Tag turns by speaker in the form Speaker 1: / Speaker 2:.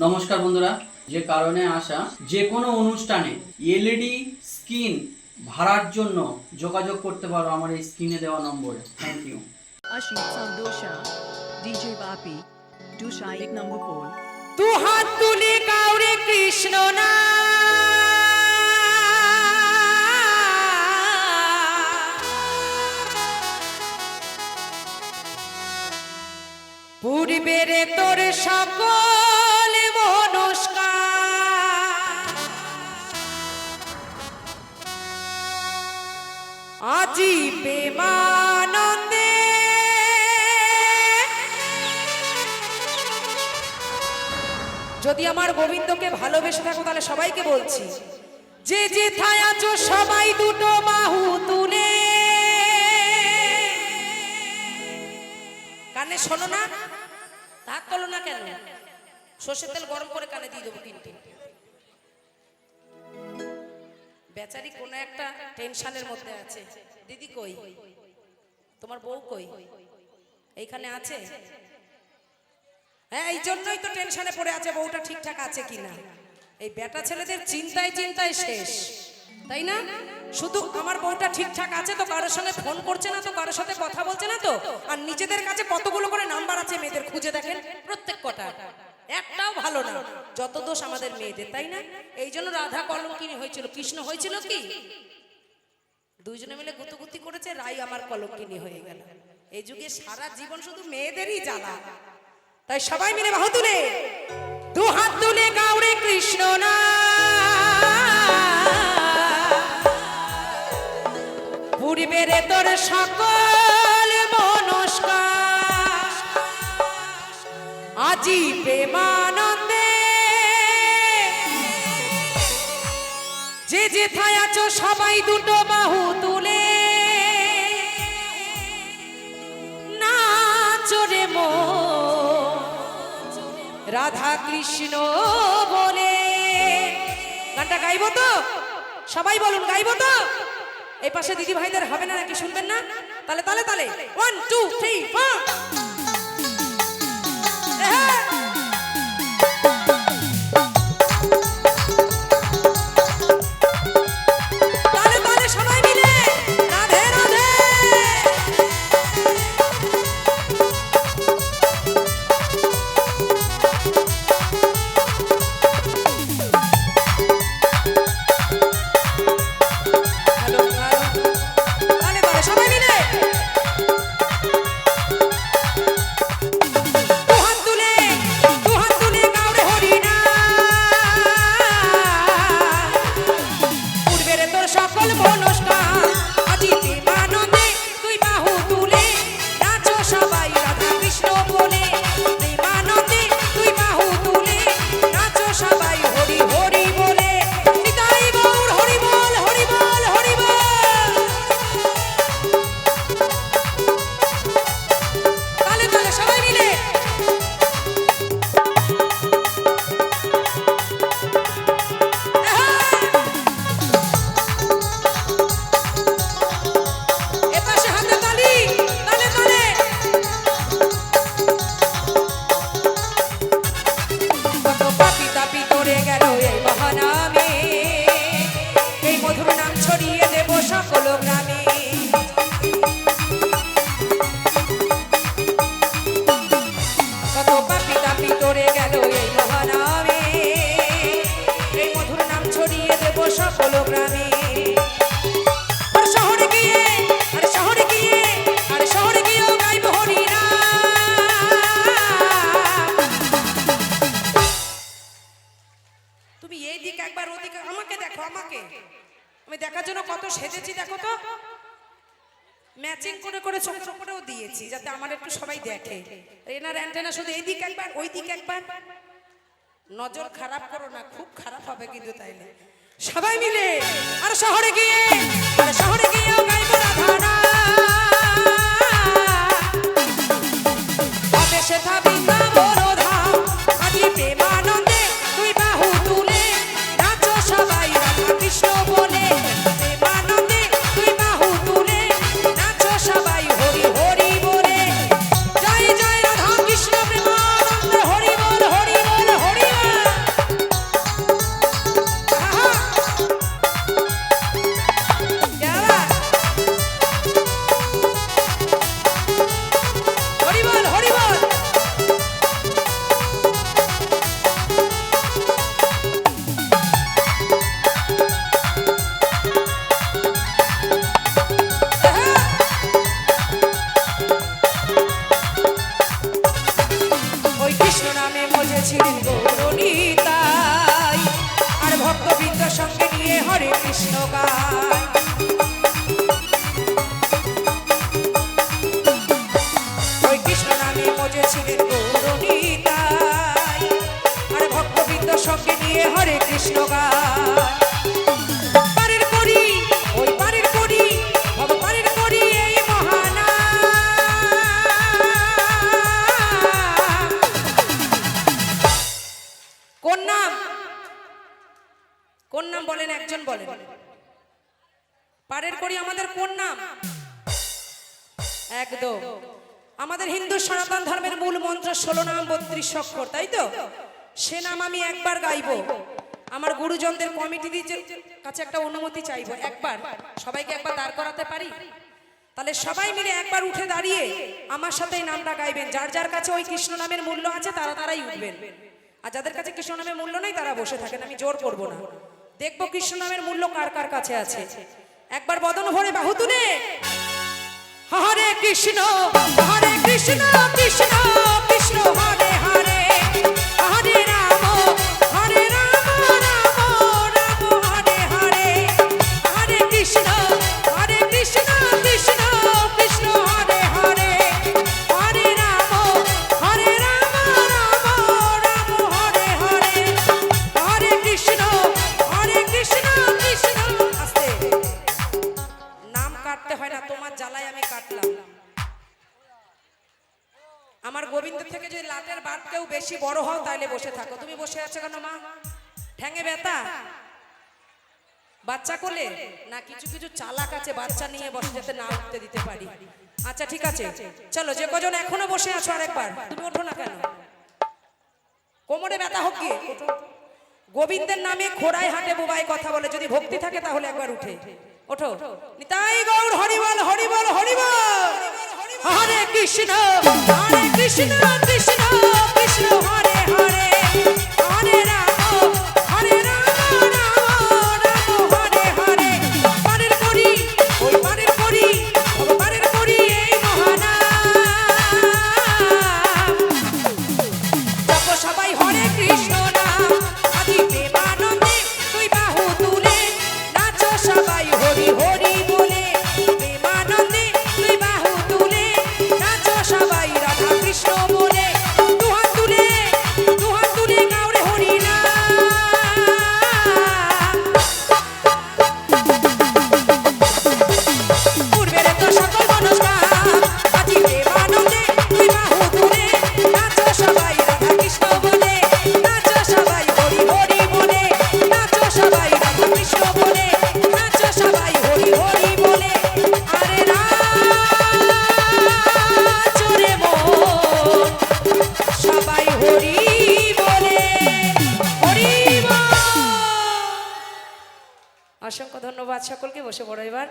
Speaker 1: নমস্কার বন্ধুরা, যে কারণে আসা যে কোনো অনুষ্ঠানে এলইডি স্ক্রিন ভাড়ার জন্য যোগাযোগ করতে পারো আমার এই স্ক্রিনে দেওয়া নম্বরে। Thank you.
Speaker 2: Ashit Sandosha, DJ Vapi, Dusha 1 number pole.
Speaker 3: তু হাত তুলে কাউরে কৃষ্ণ না পূর্বের তোর সকল মনস্কার আজি প্রেমানন্দে যদি আমার গোবিন্দকে ভালোবেসে থাকো তাহলে সবাইকে বলছি, যে যেথায় আছো সবাই দুটো বাহু তুলে কানে শোনো না, হাত তোলো না কেন? সর্ষের তেল গরম করে কানে দিয়ে দেবো তিনটে। বেচারি কোনো একটা টেনশনের মধ্যে আছে। দিদি কই? তোমার বউ কই? এইখানে আছে? হ্যাঁ, এই জন্যই তো টেনশনে পড়ে আছে বউটা ঠিকঠাক আছে কিনা। এই বেটা ছেলেদের চিন্তায় চিন্তায় শেষ, তাই না? শুধু আমার বউটা ঠিকঠাক আছে তো কারোর সঙ্গে ফোন করছে না তো, কারোর সাথে কথা বলছে না তো, আর নিজেদের কাছে কতগুলো করে নাম্বার আছে মেয়েদের, খুঁজে দেখেন প্রত্যেক কটা একটাও ভালো না। যত দোষ আমাদের মেয়েদের, তাই না? এই জন্য রাধা কলঙ্কিনী হয়েছিল, কৃষ্ণ হয়েছিল কি? দুইজনে মিলে গুতুগুতি করেছে, রাই আমার কলঙ্কিনী হয়ে গেল। এই যুগে সারা জীবন শুধু মেয়েদেরই জ্বালা। তাই সবাই মিলে বাহু তুলে দু হাত তুলে গাউরে কৃষ্ণ না পূর্বের তোর সকল মনস্কার আজি প্রেমানন্দে যে যেথায় আছো সবাই দুটো বাহু তুলে নাচো রে রাধা কৃষ্ণ বলে। গানটা গাইবো তো? সবাই বলুন, গাইবো তো? এই পাশে দিদি ভাইদের হবে না নাকি, শুনবেন না? তালে তালে তালে 1 2 3 4 তালে তালে সবাই মিলে রাধে রাধে। আমি দেখার জন্য কত সেজেছি দেখো তো, ম্যাচিং করে করে ছোট করেও দিয়েছি যাতে আমার একটু সবাই দেখে। এনার অ্যান্টেনা শুধু এই দিক একবার ওই দিক একবার, নজর খারাপ করো না, খুব খারাপ হবে কিন্তু। তাইলে সবাই মিলে আর শহরে গিয়ে গাইবো রাধা সে থাবি না বড় ধাম আজি প্রেমানন্দে তুই বাহু তুলে নাচো সবাই রাধা কৃষ্ণ বলে। প্রেমানন্দে তুই বাহু তুলে নাচো সবাই হরি হরি বলে। জয় জয় রাধা কৃষ্ণ প্রেমানন্দে হরি বল হরি বল হরি বল। নিতাই আর ভক্তবৃন্দ সঙ্গে নিয়ে হরে কৃষ্ণ গায় ওই কৃষ্ণ নামে মজেছিলেন গৌর নিতাই আর ভক্তবৃন্দ সঙ্গে নিয়ে হরে কৃষ্ণ গায় পারের করি ওই পারের করি ভগবানের করি এই মহানা কোন নাম কোন নাম বলেন একজন বলেন পারের করি আমাদের কোন নাম একদম আমাদের হিন্দু সনাতন ধর্মের মূল মন্ত্র 16 নাম 32 অক্ষর তাই তো সে নাম আমি একবার গাইবো আমার গুরুজনদের কমিটির কাছে একটা অনুমতি চাইবো একবার সবাইকে একবার দাঁড় করাতে পারি তাহলে সবাই মিলে একবার উঠে দাঁড়িয়ে আমার সাথে এই নামটা গাইবেন যার যার কাছে ওই কৃষ্ণ নামের মূল্য আছে তারা তারাই উঠবেন আর যাদের কাছে কৃষ্ণ নামের মূল্য নেই তারা বসে থাকেন আমি জোর করব না দেখবো কৃষ্ণ নামের মূল্য কার কার কাছে আছে একবার বদন ভরে বাহু তুলে হরে কৃষ্ণ কৃষ্ণ কৃষ্ণ কৃষ্ণ হরে হরে হরে রাম রাম রাম হরে হরে হরে কৃষ্ণ কৃষ্ণ কৃষ্ণ হরে হরে হরে রাম রাম হরে হরে হরে কৃষ্ণ কৃষ্ণ আস্তে নাম কাটতে হয় না তোমার জ্বালায় আমি কাটলাম আমার গোবিন্দ থেকে যদি লাটের বাট কেউ বেশি বড় হও তাহলে বসে থাকো তুমি বসে আছো কেন মা ঠ্যাঙে ব্যথা বাচ্চা কোলে না কিছু কিছু চালাক আছে বাচ্চা নিয়ে বসে যাতে না উঠতে দিতে পারি আচ্ছা ঠিক আছে চলো যে কজন এখনো বসে আছো আরেকবার তুমি ওঠো না কেন কোমরে ব্যথা হোক গিয়ে গোবিন্দের নামে খোড়ায় হাটে বোবায় কথা বলে যদি ভক্তি থাকে তাহলে একবার উঠে ওঠো নিতাই গৌর হরিবল হরিবল হরিবল হরে কৃষ্ণ কৃষ্ণ কৃষ্ণ হরে হরে হরে রাম রাম হরে হরে পারের করি ওই পারের করি পারের করি এই মহানা যত সবাই হরে কৃষ্ণ নাম আদি প্রেমানন্দে তুই বাহু তুলে নাচো সবাই হরি হরি বলে প্রেমানন্দে তুই বাহু তুলে নাচো সবাই রাধা কৃষ্ণ বলে দুহাত তুলে গাওরে হরি নাম পূর্বের তো সকল মনস্কার আদি প্রেমানন্দে তুই বাহু তুলে নাচো সবাই রাধা কৃষ্ণ বলে নাচো সবাই হরি হরি বলে নাচো সবাই রাধা কৃষ্ণ বলে নাচো সবাই হরি হরি বলে আরে নাচো রে মন সবাই হরি বলে হরি বল। অসংখ্য ধন্যবাদ সকলকে বসে পড়ো এবার